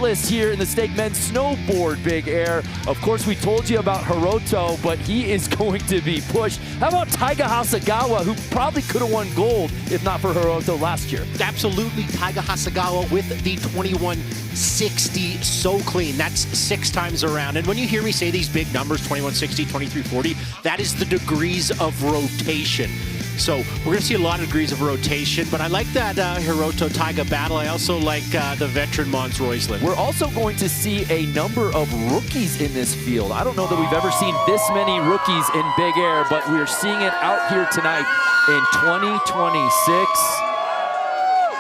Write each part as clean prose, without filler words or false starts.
finalists here in the Stake Men's Snowboard Big Air. Of course, we told you about Hiroto, but he is going to be pushed. How about Taiga Hasegawa, who probably could have won gold if not for Hiroto last year? Absolutely, Taiga Hasegawa with the 2160 so clean. That's 6 times around. And when you hear me say these big numbers, 2160, 2340, that is the degrees of rotation. So we're going to see a lot of degrees of rotation, but I like that Hiroto Taiga battle. I also like the veteran Mons Roisland. We're also going to see a number of rookies in this field. I don't know that we've ever seen this many rookies in Big Air, but we're seeing it out here tonight in 2026.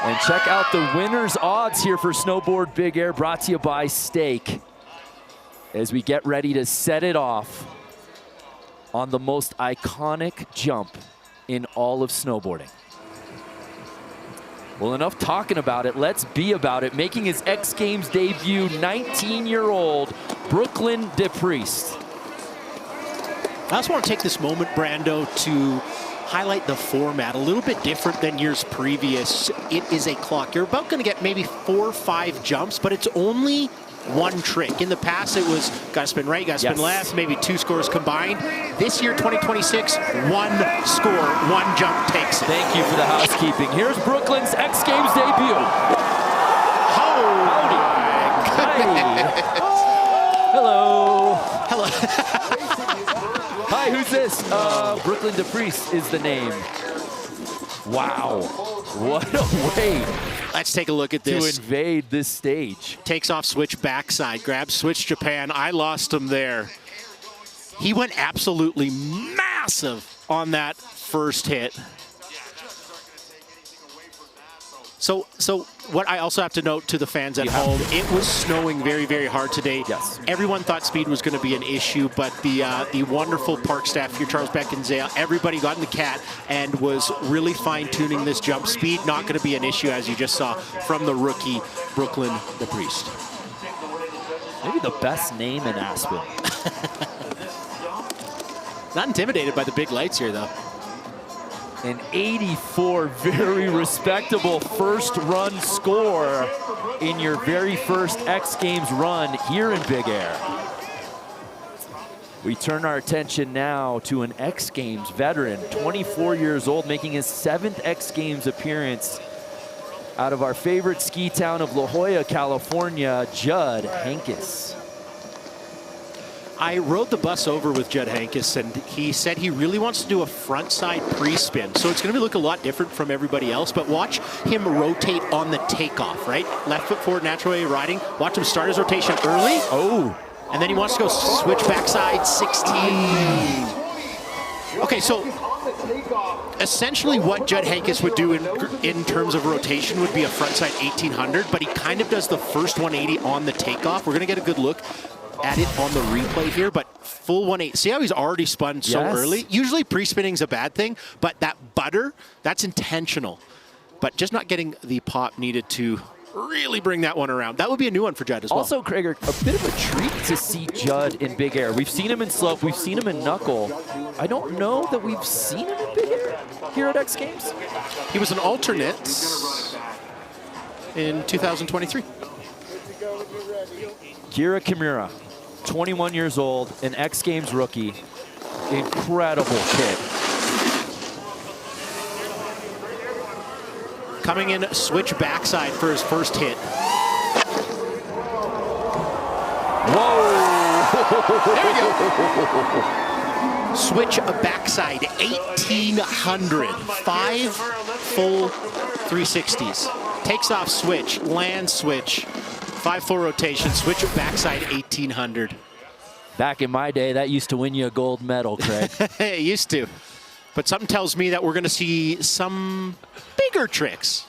And check out the winner's odds here for Snowboard Big Air, brought to you by Stake, as we get ready to set it off on the most iconic jump in all of snowboarding. Well, enough talking about it. Let's be about it. Making his X Games debut, 19-year-old Brooklyn DePriest. I also want to take this moment, Brando, to highlight the format. A little bit different than years previous. It is a clock. You're about going to get maybe 4 or 5 jumps, but it's only one trick. In the past, it was got to spin right, got to spin left, maybe 2 scores combined. This year, 2026, 1 score, 1 jump takes it. Thank you for the housekeeping. Here's Brooklyn's X Games debut. Howdy. Hello. Hello. Hi, who's this? Brooklyn DePriest is the name. Wow. What a way Let's take a look at this. to invade this stage. Takes off switch backside, grabs switch Japan. I lost him there. He went absolutely massive on that first hit. So what I also have to note to the fans at home, it was snowing very, very hard today. Yes. Everyone thought speed was going to be an issue, but the wonderful park staff here, Charles Beck and Zale, everybody got in the cat and was really fine-tuning this jump. Speed not going to be an issue, as you just saw from the rookie, Brooklyn DePriest. Maybe the best name in Aspen. Not intimidated by the big lights here, though. An 84, very respectable first run score in your very first X Games run here in Big Air. We turn our attention now to an X Games veteran, 24 years old, making his 7th X Games appearance out of our favorite ski town of La Jolla, California, Judd Heynckes. I rode the bus over with Judd Heynckes, and he said he really wants to do a frontside pre-spin. So it's going to look a lot different from everybody else, but watch him rotate on the takeoff, right? Left foot forward, natural way riding. Watch him start his rotation early. Oh. And then he wants to go switch backside 16. Okay, so essentially what Judd Heynckes would do in terms of rotation would be a frontside 1800, but he kind of does the first 180 on the takeoff. We're going to get a good look at it on the replay here, but full 180. See how he's already spun so early? Usually pre-spinning's a bad thing, but that butter, that's intentional. But just not getting the pop needed to really bring that one around. That would be a new one for Judd as well. Also, Krager, a bit of a treat to see Judd in Big Air. We've seen him in slope, we've seen him in knuckle. I don't know that we've seen him in Big Air here at X Games. He was an alternate in 2023. Kira Kimura, 21 years old, an X Games rookie. Incredible kid. Coming in switch backside for his first hit. Whoa! There you go. Switch backside, 1800. 5 full 360s. Takes off switch, land switch. 5 full rotation, switch backside 1800. Back in my day, that used to win you a gold medal, Craig. It used to. But something tells me that we're going to see some bigger tricks.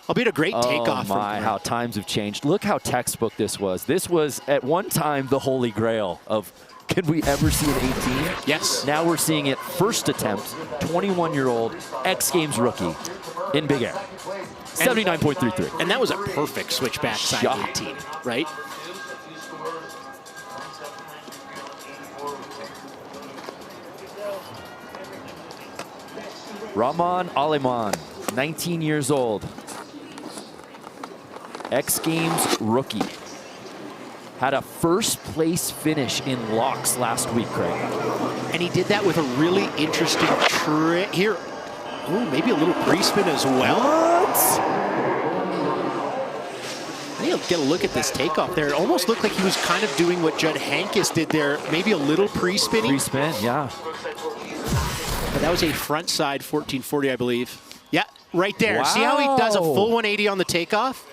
Albeit a great takeoff. Oh my, how times have changed. Look how textbook this was. This was, at one time, the holy grail of, could we ever see an 18? Yes. Now we're seeing it first attempt, 21-year-old X Games rookie in Big Air. 79.33. And that was a perfect switch backside 18, right? Rahman Aleman, 19 years old. X Games rookie. had a first place finish in locks last week, Craig. And he did that with a really interesting trick here. Oh, maybe a little pre-spin as well. What? I need to get a look at this takeoff there. It almost looked like he was kind of doing what Judd Hankis did there. Maybe a little pre-spinning. Pre-spin, yeah. But that was a front side 1440, I believe. Yeah, right there. Wow. See how he does a full 180 on the takeoff?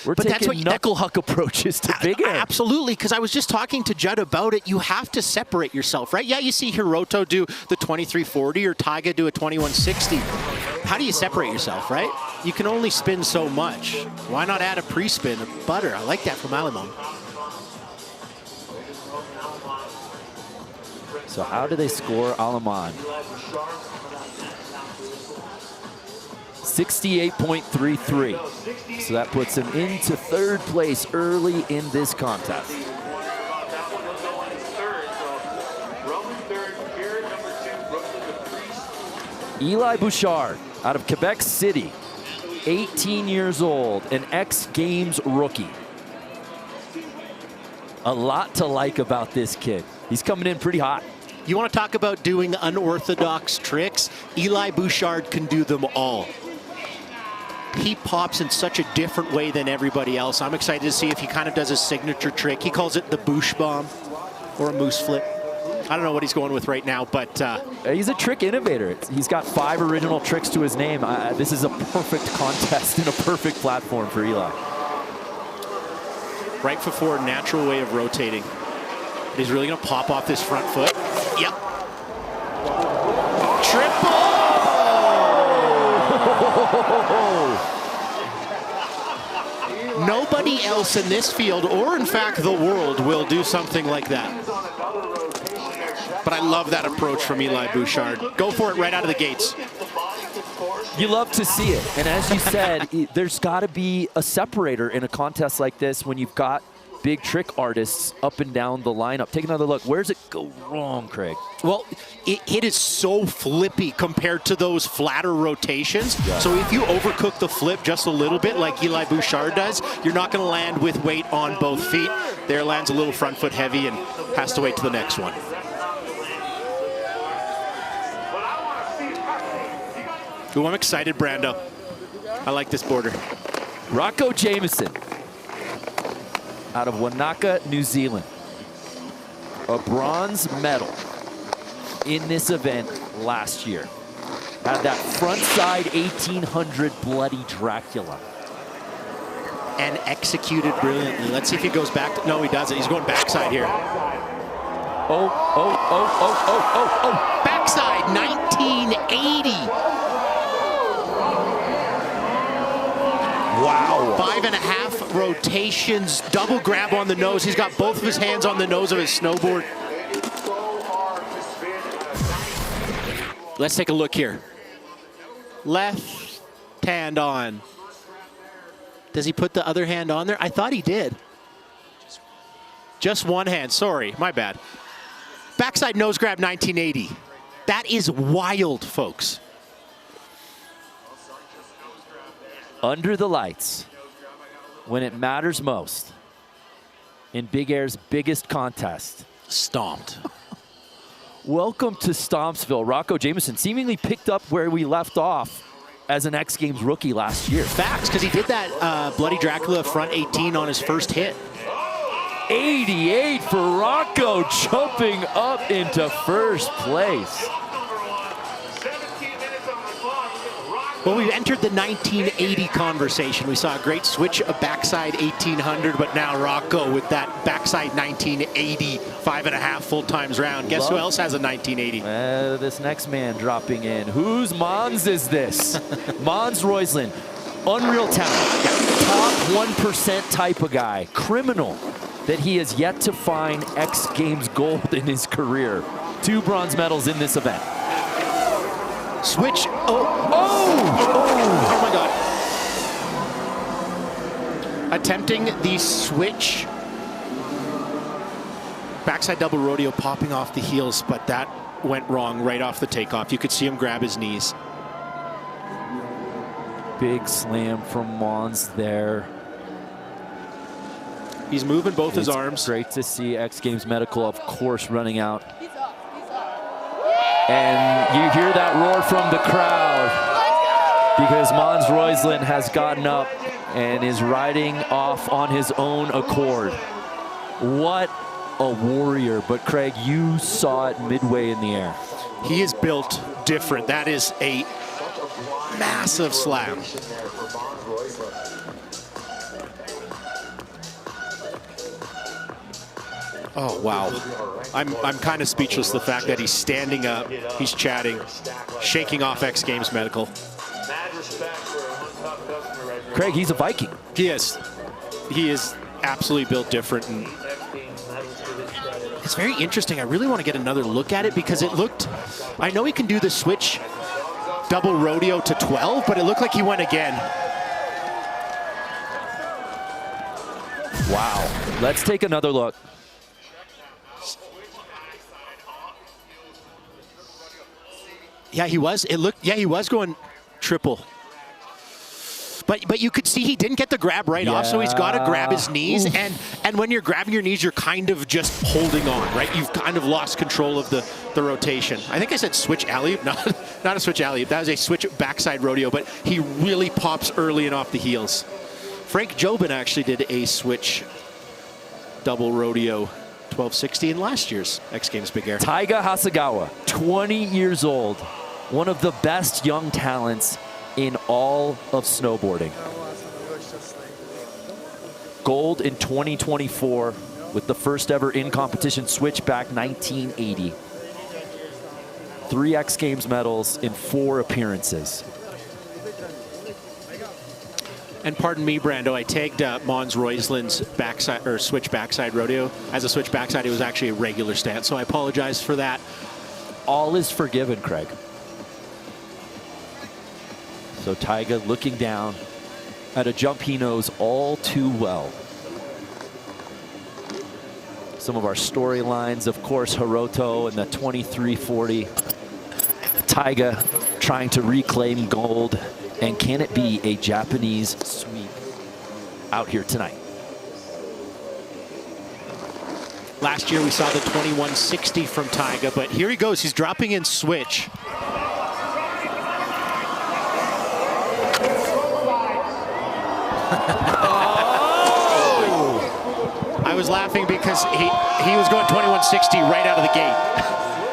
We're taking knuckle huck approaches to big air. Absolutely, because I was just talking to Judd about it. You have to separate yourself, right? Yeah, you see Hiroto do the 2340 or Taiga do a 2160. How do you separate yourself, right? You can only spin so much. Why not add a pre-spin, a butter? I like that from Alimon. So how do they score Alamon? 68.33. So that puts him into third place early in this contest. Eli Bouchard out of Quebec City, 18 years old, an X Games rookie. A lot to like about this kid. He's coming in pretty hot. You want to talk about doing unorthodox tricks? Eli Bouchard can do them all. He pops in such a different way than everybody else. I'm excited to see if he kind of does a signature trick. He calls it the Bouche Bomb or a moose flip. I don't know what he's going with right now, but... he's a trick innovator. He's got 5 original tricks to his name. This is a perfect contest and a perfect platform for Eli. Right foot forward, natural way of rotating. He's really going to pop off this front foot. Yep. Triple! Nobody else in this field, or in fact the world, will do something like that. But I love that approach from Eli Bouchard. Go for it right out of the gates. You love to see it. And as you said, there's got to be a separator in a contest like this when you've got big trick artists up and down the lineup. Take another look. Where's it go wrong, Craig? Well, it is so flippy compared to those flatter rotations. Yeah. So if you overcook the flip just a little bit like Eli Bouchard does, you're not going to land with weight on both feet. There lands a little front foot heavy and has to wait to the next one. Ooh, I'm excited, Brando. I like this border. Rocco Jameson out of Wanaka, New Zealand. A bronze medal in this event last year. Had that front side 1800 Bloody Dracula. And executed brilliantly. Let's see if he goes back. No, he doesn't. He's going backside here. Oh. Backside 1980. Wow. 5.5 rotations, double grab on the nose. He's got both of his hands on the nose of his snowboard. Let's take a look here. Left hand on. Does he put the other hand on there? I thought he did. Just one hand, sorry, my bad. Backside nose grab 1980. That is wild, folks. Under the lights, when it matters most, in Big Air's biggest contest. Stomped. Welcome to Stompsville. Rocco Jameson seemingly picked up where we left off as an X Games rookie last year. Facts, because he did that Bloody Dracula front 18 on his first hit. 88 for Rocco, jumping up into first place. Well, we've entered the 1980 conversation. We saw a great switch, a backside 1800, but now Rocco with that backside 1980, 5.5 full times round. Guess who else has a 1980? This next man dropping in. Whose Mons is this? Mons Roisland, unreal talent, top 1% type of guy, criminal that he has yet to find X Games gold in his career. 2 bronze medals in this event. Switch. Oh my God. Attempting the switch. Backside double rodeo popping off the heels, but that went wrong right off the takeoff. You could see him grab his knees. Big slam from Mons there. He's moving both his arms. Great to see X Games Medical, of course, running out. And you hear that roar from the crowd because Mons Roysland has gotten up and is riding off on his own accord. What a warrior. But Craig, you saw it midway in the air. He is built different. That is a massive slam. Oh, wow. I'm kind of speechless, the fact that he's standing up, he's chatting, shaking off X Games Medical. Craig, he's a Viking. He is. He is absolutely built different. And it's very interesting. I really want to get another look at it because it looked, I know he can do the switch double rodeo to 12, but it looked like he went again. Wow. Let's take another look. Yeah, he was. It looked. Yeah, he was going triple. But you could see he didn't get the grab right off, so he's got to grab his knees. And when you're grabbing your knees, you're kind of just holding on, right? You've kind of lost control of the rotation. I think I said switch alley-oop, not a switch alley-oop. That was a switch backside rodeo, but he really pops early and off the heels. Frank Jobin actually did a switch double rodeo 1260 in last year's X Games Big Air. Taiga Hasegawa, 20 years old, one of the best young talents in all of snowboarding. Gold in 2024 with the first ever in-competition switchback 1980. 3 X Games medals in 4 appearances. And pardon me, Brando, I tagged Mons Roysland's backside or switch backside rodeo. As a switch backside, it was actually a regular stance, so I apologize for that. All is forgiven, Craig. So Taiga looking down at a jump he knows all too well. Some of our storylines, of course, Hiroto and the 2340. Taiga trying to reclaim gold. And can it be a Japanese sweep out here tonight? Last year we saw the 2160 from Taiga, but here he goes. He's dropping in switch. I was laughing because he was going 2160 right out of the gate.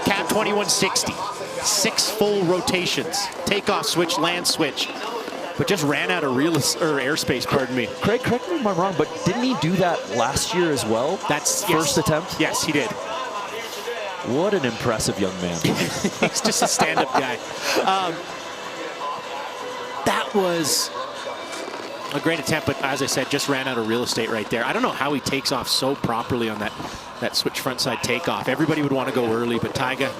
Cap 2160. 6 full rotations. Takeoff switch, land switch. But just ran out of airspace, pardon me. Craig, correct me if I'm wrong, but didn't he do that last year as well? That's first attempt? Yes, he did. What an impressive young man. He's just a stand-up guy. That was a great attempt, but as I said, just ran out of real estate right there. I don't know how he takes off so properly on that switch frontside takeoff. Everybody would want to go early, but Taiga,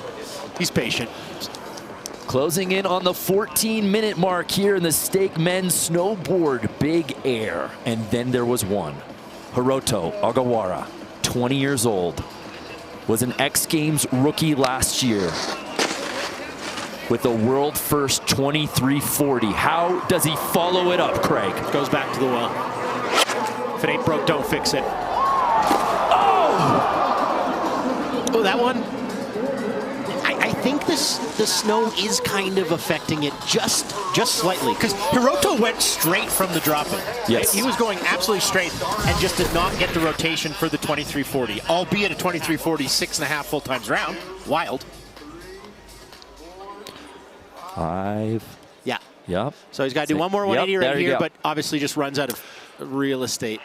he's patient. Closing in on the 14-minute mark here in the Stake Men's Snowboard Big Air. And then there was one. Hiroto Agawara, 20 years old, was an X Games rookie last year with a world first 2340. How does he follow it up, Craig? Goes back to the well. If it ain't broke, don't fix it. Oh, that one. I think the snow is kind of affecting it just slightly, because Hiroto went straight from the drop-in. Yes. He was going absolutely straight and just did not get the rotation for the 2340, albeit a 2340 6.5 full times round. Wild. 5. Yeah. Yep. So he's got to do one more 180 right here, go. but obviously just runs out of real estate.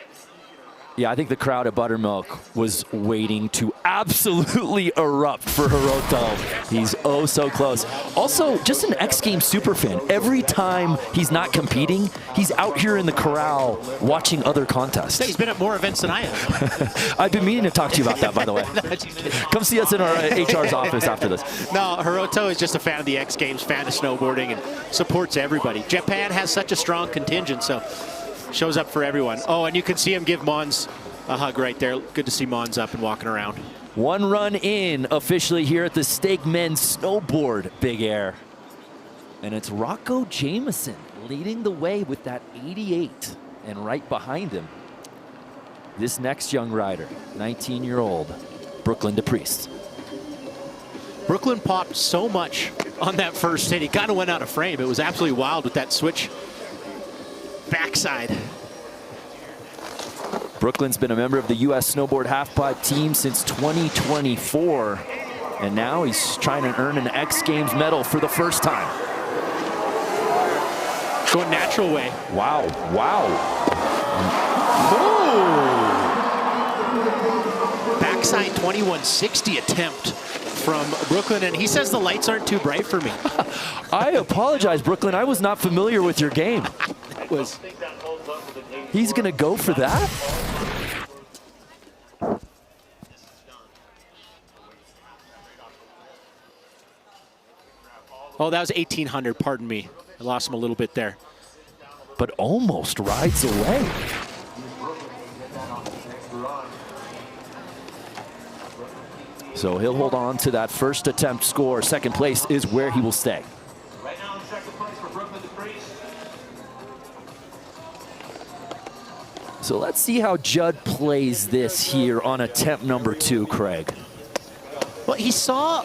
Yeah, I think the crowd at Buttermilk was waiting to absolutely erupt for Hiroto. He's oh so close. Also, just an X Games super fan. Every time he's not competing, he's out here in the corral watching other contests. He's been at more events than I have. I've been meaning to talk to you about that, by the way. Come see us in our HR's office after this. No, Hiroto is just a fan of the X Games, fan of snowboarding, and supports everybody. Japan has such a strong contingent, so shows up for everyone. Oh, and you can see him give Mons a hug right there. Good to see Mons up and walking around. One run in officially here at the Stake Men's Snowboard Big Air. And it's Rocco Jameson leading the way with that 88. And right behind him, this next young rider, 19-year-old Brooklyn DePriest. Brooklyn popped so much on that first hit. He kind of went out of frame. It was absolutely wild with that switch backside. Brooklyn's been a member of the U.S. Snowboard Halfpipe team since 2024. And now he's trying to earn an X Games medal for the first time. Going natural way. Wow, wow. Oh. Backside 2160 attempt from Brooklyn, and he says the lights aren't too bright for me. I apologize, Brooklyn. I was not familiar with your game. He's going to go for that? Oh, that was 1800, pardon me. I lost him a little bit there. But almost rides away. So he'll hold on to that first attempt score. Second place is where he will stay. Right now in second place for Brooklyn DePriest. So let's see how Judd plays this here on attempt number 2, Craig. Well, he saw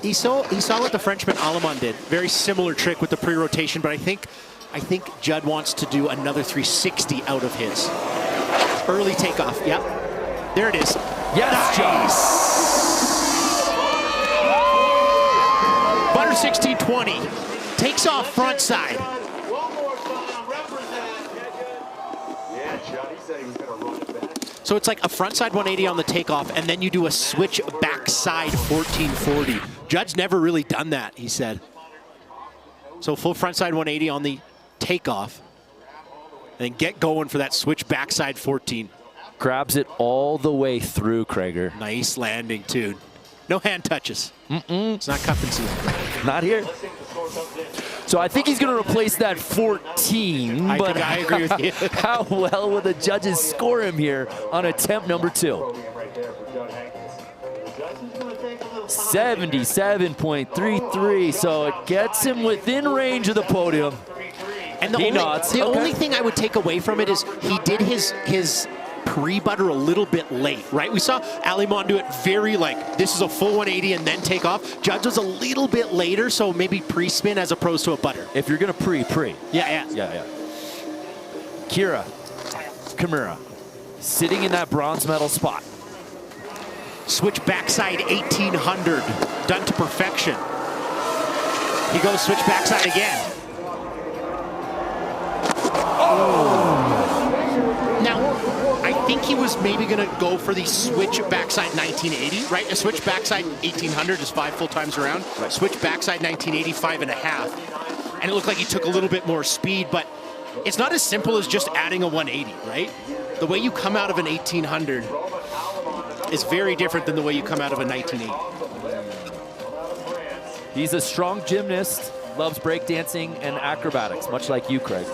what the Frenchman Alemán did. Very similar trick with the pre-rotation, but I think Judd wants to do another 360 out of his. Early takeoff, yep. There it is. Yes, nice. Butter 1620. Takes off front side. One more time, represent. Yeah, Judd, he said he was going to run it back. So it's like a frontside 180 on the takeoff, and then you do a switch backside 1440. Judd's never really done that, he said. So full frontside 180 on the takeoff, and then get going for that switch backside 14. Grabs it all the way through, Krager. Nice landing, too. No hand touches. It's not cup and seal. Not here. So I think he's going to replace that 14, but I agree with you. How well will the judges score him here on attempt number 2? 77.33, so it gets him within range of the podium. And the only thing I would take away from it is he did his pre-butter a little bit late, right? We saw Alemán do it very this is a full 180 and then take off. Judd was a little bit later, so maybe pre-spin as opposed to a butter. If you're going to pre. Yeah. Kira Kimura sitting in that bronze medal spot. Switch backside 1800, done to perfection. He goes switch backside again. Now, I think he was maybe going to go for the switch backside 1980, right? A switch backside 1800 is 5 full times around. Right. Switch backside 1980, 5.5. And it looked like he took a little bit more speed, but it's not as simple as just adding a 180, right? The way you come out of an 1800 is very different than the way you come out of a 1980. He's a strong gymnast, loves breakdancing and acrobatics, much like you, Craig.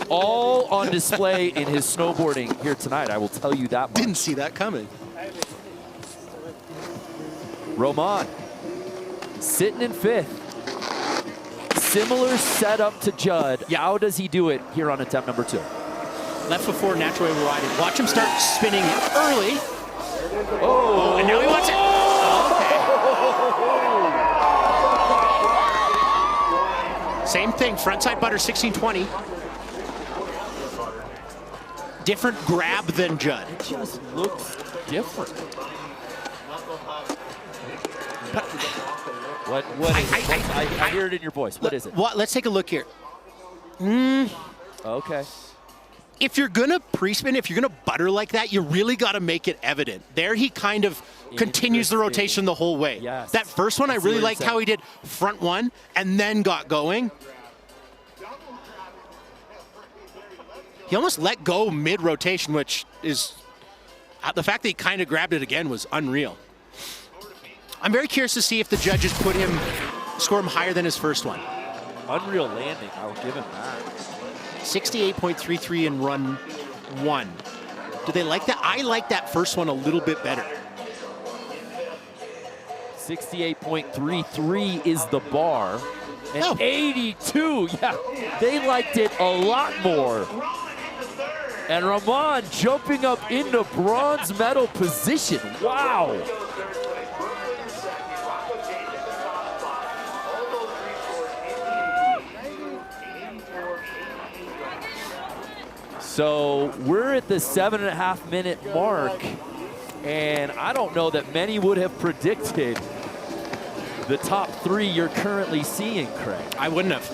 All on display in his snowboarding here tonight, I will tell you that much. Didn't see that coming. Roman sitting in 5th. Similar setup to Judd. How does he do it here on attempt number 2? Left foot forward, natural way riding. Watch him start spinning early. Oh, and now he wants it. Okay. Same thing, frontside butter 1620. Different grab than Judd. It just looks different. What I hear it in your voice. What is it? Let's take a look here. Okay. If you're gonna pre-spin, if you're gonna butter like that, you really gotta make it evident. There he kind of continues the rotation the whole way. Yes. That first one, I really liked how he did front one and then got going. He almost let go mid-rotation, which is, the fact that he kind of grabbed it again was unreal. I'm very curious to see if the judges score him higher than his first one. Unreal landing, I'll give him that. 68.33 in run 1. Do they like that? I like that first one a little bit better. 68.33 is the bar. And Oh. 82, yeah, they liked it a lot more. And Ramon jumping up into bronze medal position. Wow. So we're at the 7.5 minute mark, and I don't know that many would have predicted the top three you're currently seeing, Craig. I wouldn't have.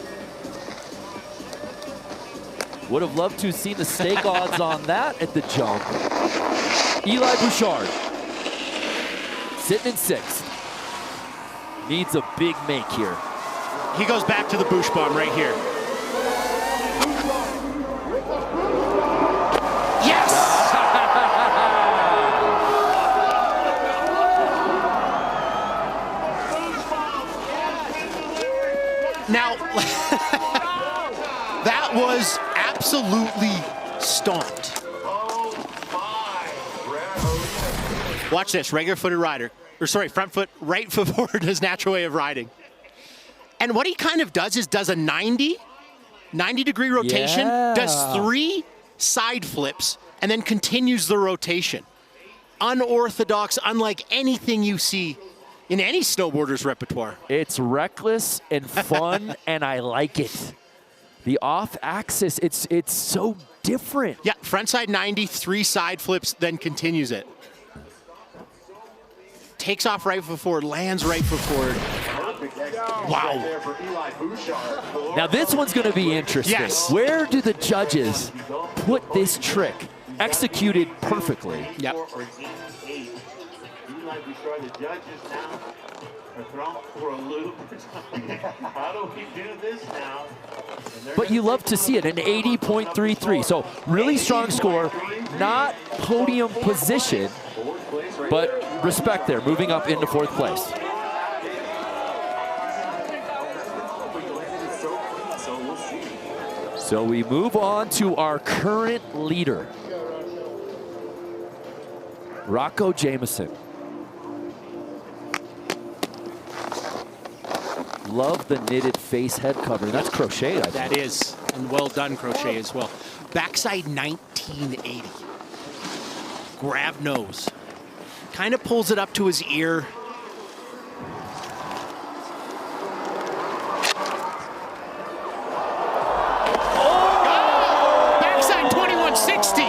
Would have loved to have seen the stake odds on that at the jump. Eli Bouchard, sitting in sixth. Needs a big make here. He goes back to the Bush bomb right here. Yes! Now, that was absolutely stomped. Watch this, regular-footed rider. Or sorry, front foot, right foot forward, his natural way of riding. And what he kind of does is does a 90-degree rotation, Yeah. does 3 side flips, and then continues the rotation. Unorthodox, unlike anything you see in any snowboarder's repertoire. It's reckless and fun, and I like it. The off-axis, it's so different. Yeah, frontside 90, 3 side flips, then continues it. Takes off right foot forward, lands right foot forward. Wow. Now this one's going to be interesting. Yes. Where do the judges put this trick? Executed perfectly. Yep. The judges now are thrown for a loop. How do we do this now? But you love to see it, an 80.33. So really strong score, not podium position, but respect there, moving up into 4th place. So we move on to our current leader, Rocco Jameson. Love the knitted face head covering. That's crochet, I think. That is, and well done crochet as well. Backside 1980. Grab nose. Kind of pulls it up to his ear. Oh! Backside 2160.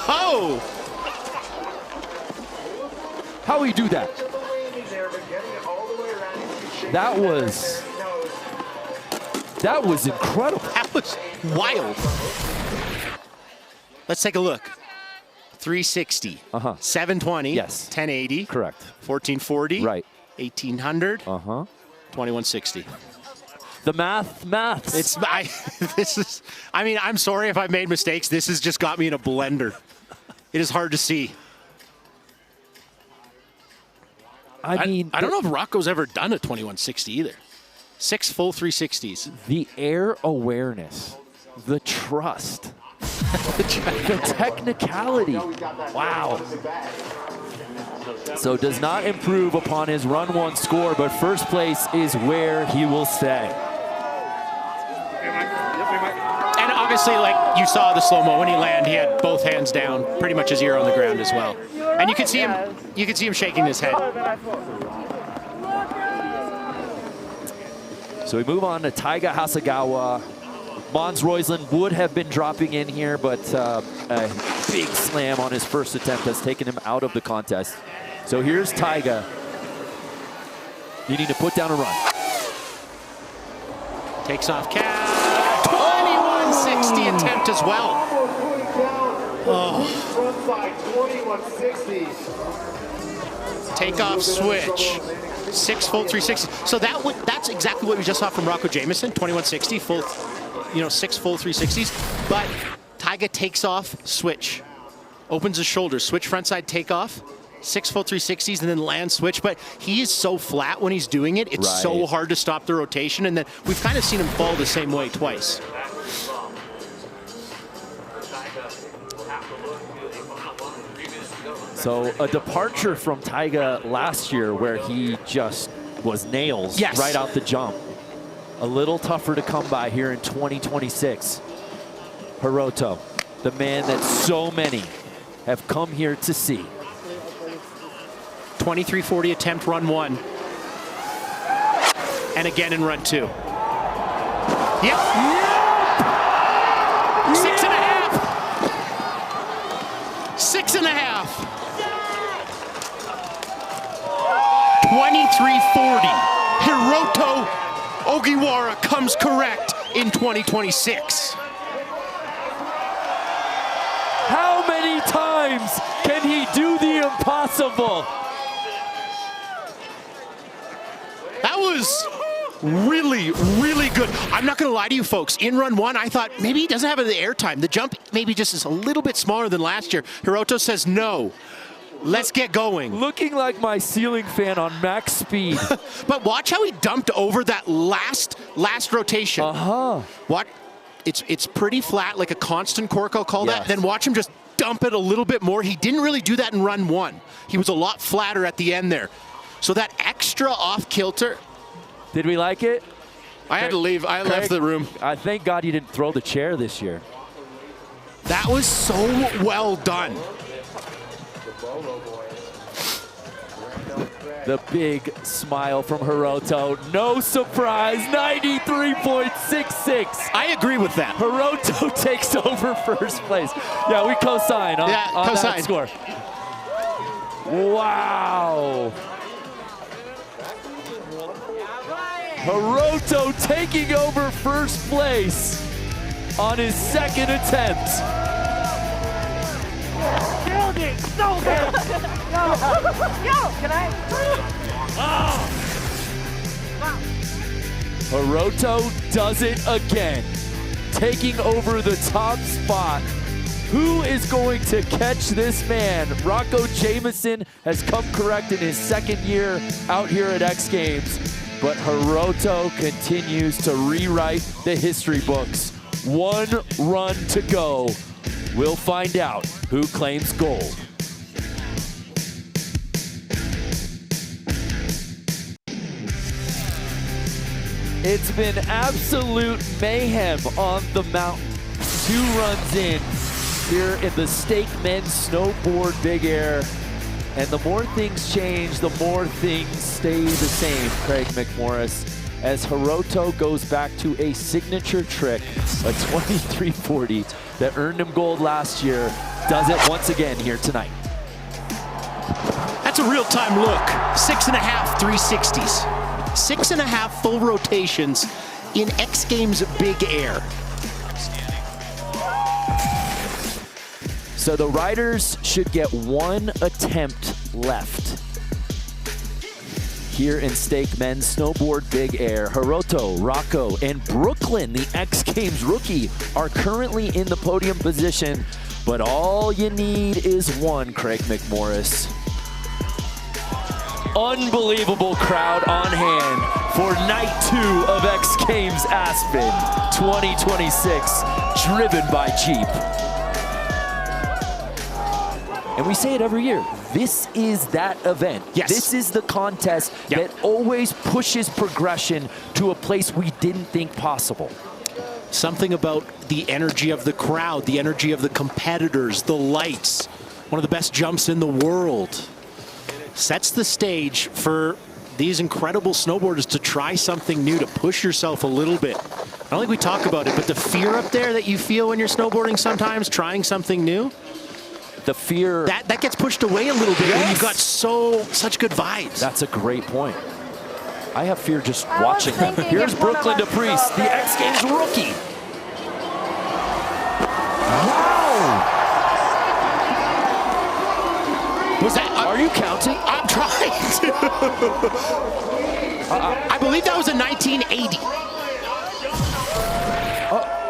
Ho! How do we do that? That was incredible. That was wild. Let's take a look. 360, 720, Yes. 1080, Correct. 1440, Right. 1800, Uh-huh. 2160. The maths. It's I mean, I'm sorry if I've made mistakes. This has just got me in a blender. It is hard to see. I mean, I don't know if Rocco's ever done a 2160 either. 6 full 360s. the air awareness, the trust, the technicality. Wow. So does not improve upon his run 1 score, but first place is where he will stay. And obviously, like you saw the slow-mo when he landed, he had both hands down, pretty much his ear on the ground as well. And you could see him shaking his head. So we move on to Taiga Hasegawa. Mons Roisland would have been dropping in here, but a big slam on his first attempt has taken him out of the contest. So here's Taiga needing to put down a run. Takes off cap. 2160 attempt as well. Takeoff switch. 6 full 360. So that's exactly what we just saw from Rocco Jameson. 2160 full, 6 full 360s. But Taiga takes off, switch, opens his shoulders, switch frontside takeoff, 6 full 360s, and then land switch. But he is so flat when he's doing it. It's so hard to stop the rotation. And then we've kind of seen him fall the same way twice. So a departure from Taiga last year where he just was nails Yes. right out the jump. A little tougher to come by here in 2026. Hiroto, the man that so many have come here to see. 2340 attempt, run 1. And again in run 2. Yep. Yeah. 6.5. 6.5. 2340. Hiroto Ogiwara comes correct in 2026. How many times can he do the impossible? That was really, really good. I'm not going to lie to you folks. In run 1, I thought maybe he doesn't have the air time. The jump maybe just is a little bit smaller than last year. Hiroto says no. Let's get going. Looking like my ceiling fan on max speed. But watch how he dumped over that last rotation. What? It's pretty flat, like a constant cork, I'll call that. Then watch him just dump it a little bit more. He didn't really do that in run 1. He was a lot flatter at the end there. So that extra off kilter. Did we like it? I had to leave. I left the room. Thank God you didn't throw the chair this year. That was so well done. The big smile from Hiroto. No surprise, 93.66. I agree with that. Hiroto takes over first place. Yeah, we co-sign on that score. Wow. Hiroto taking over first place on his second attempt. Killed it! So good! Yo, can I? Hiroto does it again, taking over the top spot. Who is going to catch this man? Rocco Jameson has come correct in his second year out here at X Games, but Hiroto continues to rewrite the history books. 1 run to go. We'll find out who claims gold. It's been absolute mayhem on the mountain. 2 runs in here in the Stake Men's Snowboard Big Air. And the more things change, the more things stay the same, Craig McMorris, as Hiroto goes back to a signature trick, a 2340 that earned him gold last year, does it once again here tonight. That's a real-time look. 6.5 360s. 6.5 full rotations in X Games Big Air. So the riders should get 1 attempt left. Here in Stake Men's Snowboard Big Air, Hiroto, Rocco, and Brooklyn, the X Games rookie, are currently in the podium position, but all you need is 1, Craig McMorris. Unbelievable crowd on hand for night 2 of X Games Aspen 2026, driven by Jeep. And we say it every year, this is that event. Yes. This is the contest that always pushes progression to a place we didn't think possible. Something about the energy of the crowd, the energy of the competitors, the lights, one of the best jumps in the world. Sets the stage for these incredible snowboarders to try something new, to push yourself a little bit. I don't think we talk about it, but the fear up there that you feel when you're snowboarding sometimes, trying something new, The fear. that gets pushed away a little bit when you've got such good vibes. That's a great point. I have fear just watching them. Here's Brooklyn DePriest, the X Games rookie. Wow! Was that? Are you counting? I'm trying to. I believe that was a 1980.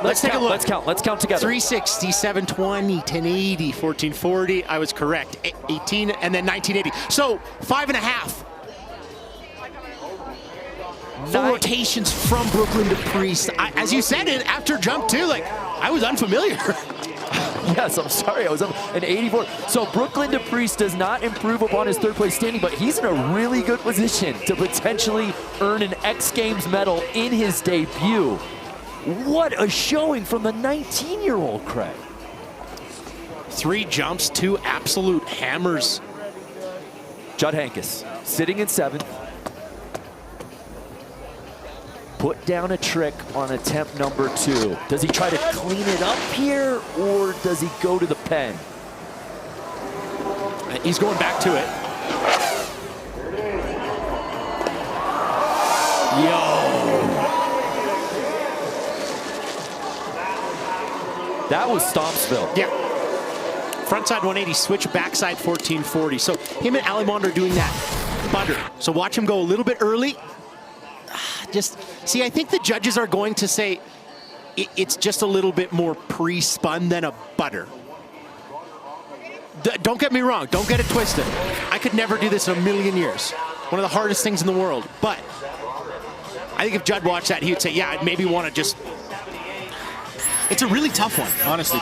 Let's take a look. Let's count together. 360, 720, 1080, 1440. I was correct. 18 and then 1980. So 5.5. Full rotations from Brooklyn DePriest. As you said it after jump 2, like I was unfamiliar. Yes, I'm sorry, I was up an 84. So Brooklyn DePriest does not improve upon his third place standing, but he's in a really good position to potentially earn an X Games medal in his debut. What a showing from the 19-year-old, Craig. 3 jumps, 2 absolute hammers. Judd Heynckes sitting in 7th. Put down a trick on attempt number 2. Does he try to clean it up here, or does he go to the pen? He's going back to it. That was Stompsville. Yeah. Frontside 180, switch backside 1440. So him and Alimond are doing that butter. So watch him go a little bit early. Just, see, I think the judges are going to say it's just a little bit more pre-spun than a butter. Don't get me wrong, don't get it twisted. I could never do this in a million years. One of the hardest things in the world. But I think if Judd watched that, he would say, yeah, I'd maybe want to just... It's a really tough one, honestly.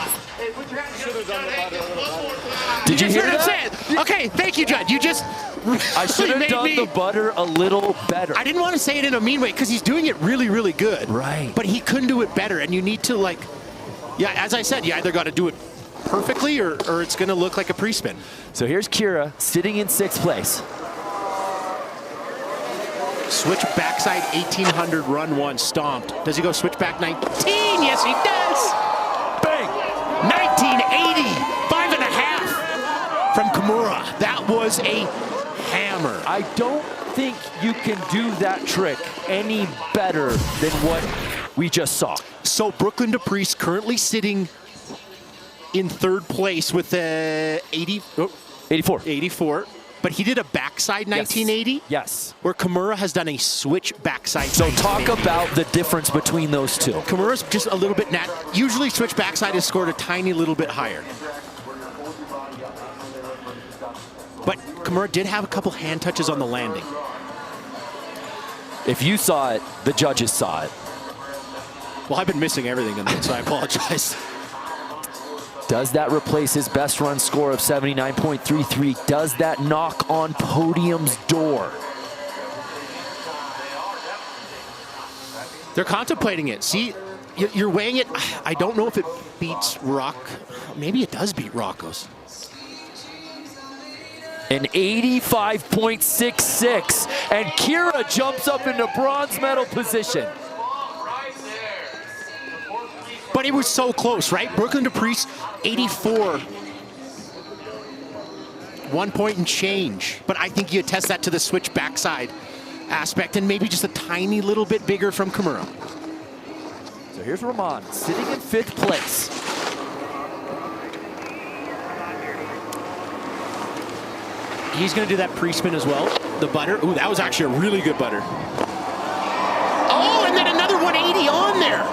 Did you hear what I'm that? saying? Okay, thank you, Judd. You just... I should have done the butter a little better. I didn't want to say it in a mean way because he's doing it really, really good. Right. But he couldn't do it better, and you need to, like, yeah, as I said, you either got to do it perfectly or it's going to look like a pre-spin. So here's Kira sitting in 6th place. Switch backside 1800, run 1, stomped. Does he go switch back 19? Yes, he does. Bang! 1980, 5.5 from Kimura. That was a hammer. I don't think you can do that trick any better than what we just saw. So Brooklyn DePriest currently sitting in 3rd place with a 84. But he did a backside 1980. Yes. Where Kimura has done a switch backside. So talk about the difference between those two. Kimura's just a little bit usually switch backside is scored a tiny little bit higher. But Kimura did have a couple hand touches on the landing. If you saw it, the judges saw it. Well, I've been missing everything in that, so I apologize. Does that replace his best run score of 79.33? Does that knock on podium's door? They're contemplating it. See, you're weighing it. I don't know if it beats Rock. Maybe it does beat Rocco's. An 85.66, and Kira jumps up into bronze medal position. But it was so close, right? Brooklyn DePriest, 84. 1 point and change. But I think you attest that to the switch backside aspect and maybe just a tiny little bit bigger from Kimura. So here's Ramon sitting in 5th place. He's going to do that pre-spin as well. The butter. Ooh, that was actually a really good butter. Oh, and then another 180 on there.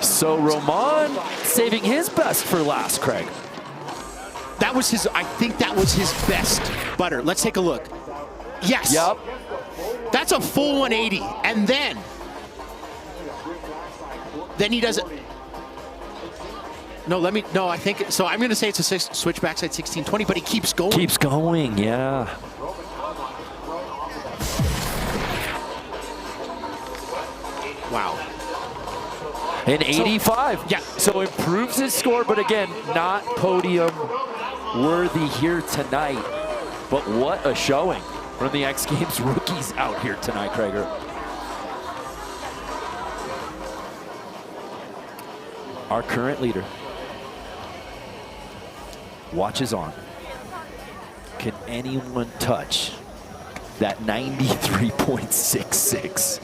So Ramon saving his best for last, Craig. That was his, I think that was his best butter. Let's take a look. Yes. Yep. That's a full 180. And then he does it. No, I think, so I'm going to say it's a switch backside 1620, but he keeps going. Keeps going, yeah. Wow. An 85. Yeah. So improves his score, but again, not podium worthy here tonight. But what a showing from the X Games rookies out here tonight, Krager. Our current leader watches on. Can anyone touch that 93.66?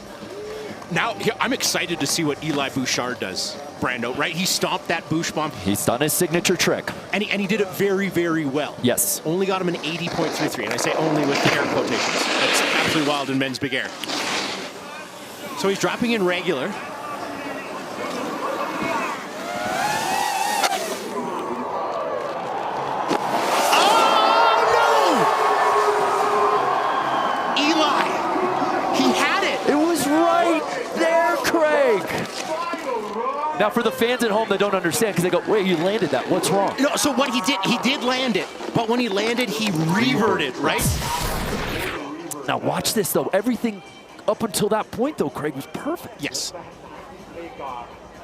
Now, I'm excited to see what Eli Bouchard does, Brando, right? He stomped that Bouch bomb. He's done his signature trick. And he did it very, very well. Yes. Only got him an 80.33, and I say only with air quotations. That's absolutely wild in men's big air. So he's dropping in regular. Now, for the fans at home that don't understand, because they go, wait, you landed that. What's wrong? No, so what he did land it, but when he landed, he reverted, right? Now, watch this, though. Everything up until that point, though, Craig, was perfect. Yes.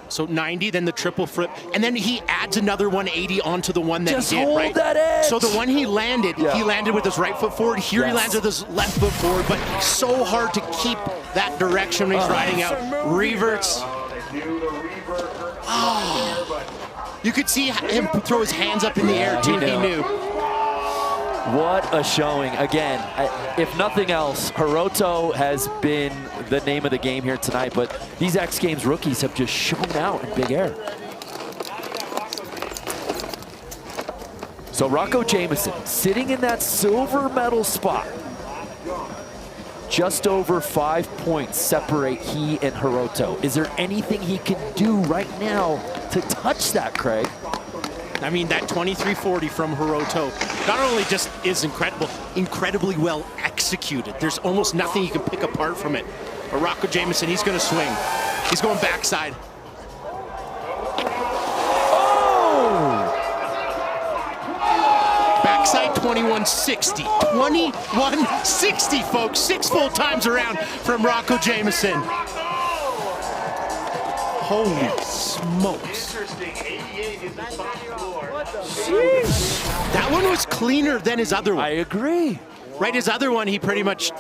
So 90, then the triple flip, and then he adds another 180 onto the one that Just he did, hold right? that edge. So the one he landed with his right foot forward. Here he Yes. lands with his left foot forward, but so hard to keep that direction when he's riding out. Reverts. Oh. You could see him throw his hands up in the air, too. He knew. What a showing. Again, if nothing else, Hiroto has been the name of the game here tonight, but these X Games rookies have just shown out in big air. So Rocco Jameson sitting in that silver medal spot. Just over 5 points separate he and Hiroto. Is there anything he can do right now to touch that, Craig? I mean, that 2340 from Hiroto not only just is incredible, incredibly well executed. There's almost nothing you can pick apart from it. But Rocco Jameson, he's going to swing. He's going backside. Oh! Backside 2160. 2160, folks. 6 full times around from Rocco Jameson. Holy smokes. That one was cleaner than his other one. I agree. Right, his other one, he pretty much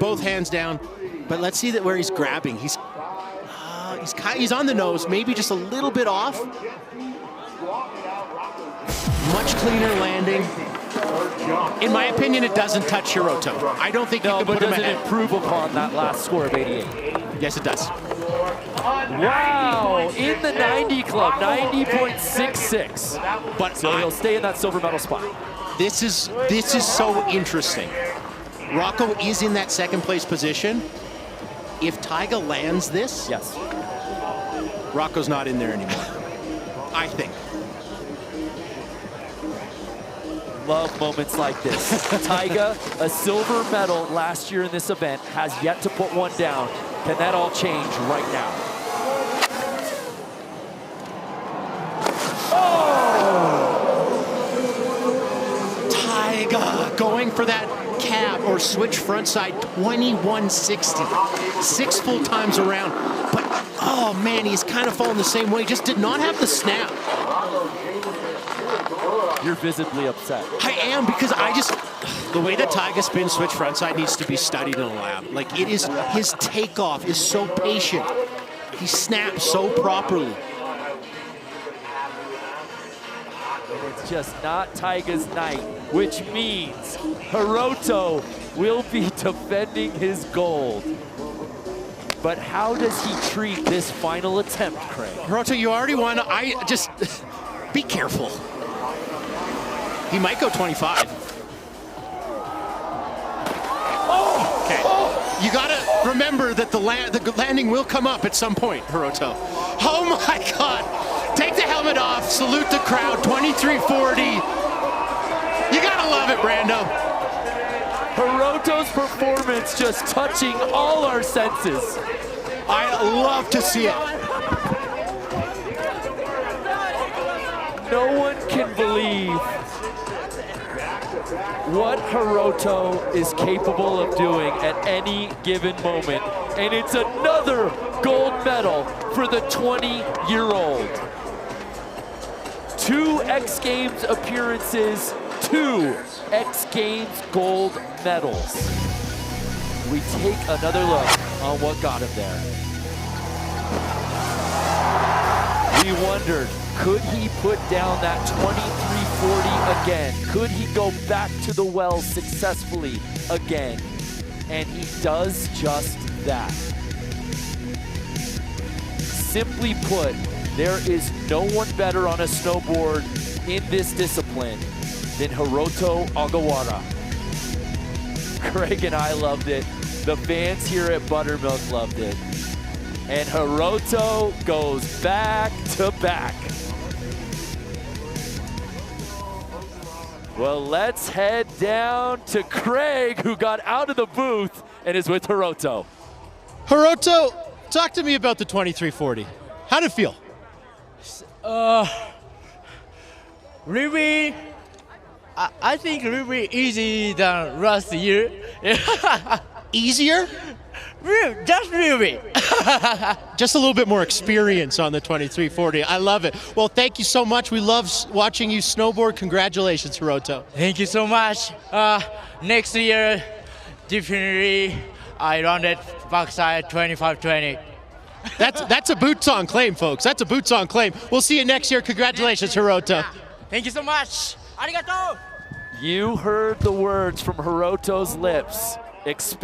both hands down. But let's see that where he's grabbing. He's on the nose, maybe just a little bit off. Much cleaner landing. In my opinion, it doesn't touch Hiroto. I don't think you can put him ahead. No, but does it improve upon that last score of 88? Yes, it does. Wow, in the 90 club, 90.66. But So he'll stay in that silver medal spot. this is so interesting. Rocco is in that second place position. If Taiga lands this, Yes. Rocco's not in there anymore, I think. Love moments like this. Taiga, a silver medal last year in this event, has yet to put one down. Can that all change right now? Oh! Taiga going for that cab or switch frontside 2160. 6 full times around. But, oh man, he's kind of falling the same way. Just did not have the snap. You're visibly upset. I am, because the way that Taiga spins switch frontside needs to be studied in a lab. Like, it is, his takeoff is so patient. He snaps so properly. It's just not Taiga's night, which means Hiroto will be defending his gold. But how does he treat this final attempt, Craig? Hiroto, you already won. Be careful. He might go 25. Oh! Okay. Oh. You gotta remember that the landing will come up at some point, Hiroto. Oh my God! Take the helmet off, salute the crowd, 2340. You gotta love it, Brando. Hiroto's performance just touching all our senses. I love to see it. No one can believe what Hiroto is capable of doing at any given moment. And it's another gold medal for the 20-year-old. 2 X Games appearances, 2 X Games gold medals. We take another look on what got him there. We wondered, could he put down that 2340 again? Could he go back to the well successfully again? And he does just that. Simply put, there is no one better on a snowboard in this discipline than Hiroto Agawara. Craig and I loved it. The fans here at Buttermilk loved it. And Hiroto goes back to back. Well, let's head down to Craig, who got out of the booth and is with Hiroto. Hiroto, talk to me about the 2340. How'd it feel? Really, I think really easy than last year. Easier? Just really. Just a little bit more experience on the 2340. I love it. Well, thank you so much. We love watching you snowboard. Congratulations, Hiroto. Thank you so much. Next year, definitely, I landed backside 25-20. That's a boots on claim, folks. That's a boots on claim. We'll see you next year. Congratulations, Hiroto. Thank you so much. Arigato. You heard the words from Hiroto's lips. Expect